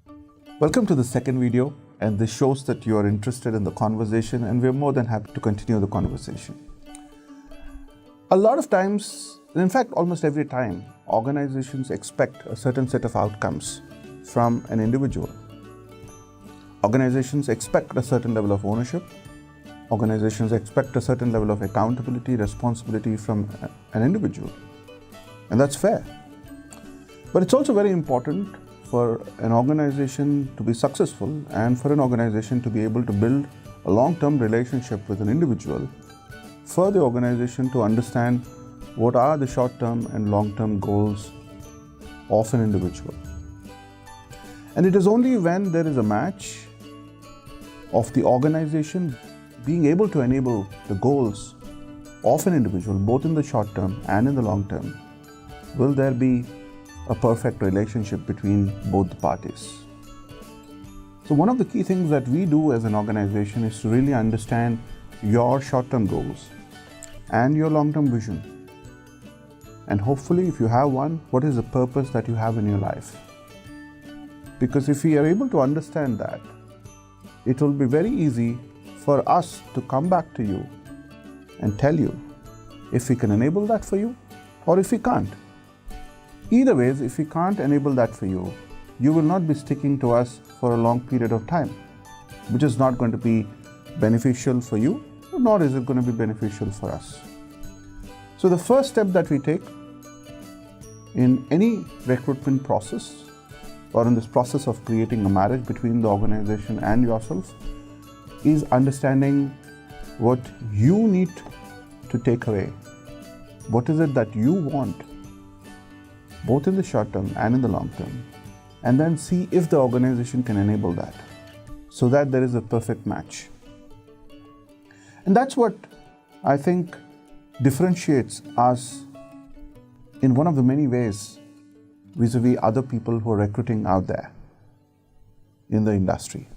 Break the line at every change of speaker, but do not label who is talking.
Welcome to the second video, and this shows that you are interested in the conversation, and we're more than happy to continue the conversation. A lot of times, in fact almost every time, organizations expect a certain set of outcomes from an individual. Organizations expect a certain level of ownership. Organizations expect a certain level of accountability, responsibility from an individual. And that's fair. But it's also very important for an organization to be successful and for an organization to be able to build a long-term relationship with an individual, for the organization to understand what are the short-term and long-term goals of an individual. And it is only when there is a match of the organization being able to enable the goals of an individual, both in the short term and in the long term, will there be a perfect relationship between both the parties. So one of the key things that we do as an organization is to really understand your short-term goals and your long-term vision. And hopefully, if you have one, what is the purpose that you have in your life? Because if we are able to understand that, it will be very easy for us to come back to you and tell you if we can enable that for you or if we can't. Either ways, if we can't enable that for you, you will not be sticking to us for a long period of time, which is not going to be beneficial for you, nor is it going to be beneficial for us. So the first step that we take in any recruitment process or in this process of creating a marriage between the organization and yourself is understanding what you need to take away. What is it that you want, both in the short term and in the long term, and then see if the organization can enable that so that there is a perfect match. And that's what I think differentiates us in one of the many ways vis-a-vis other people who are recruiting out there in the industry.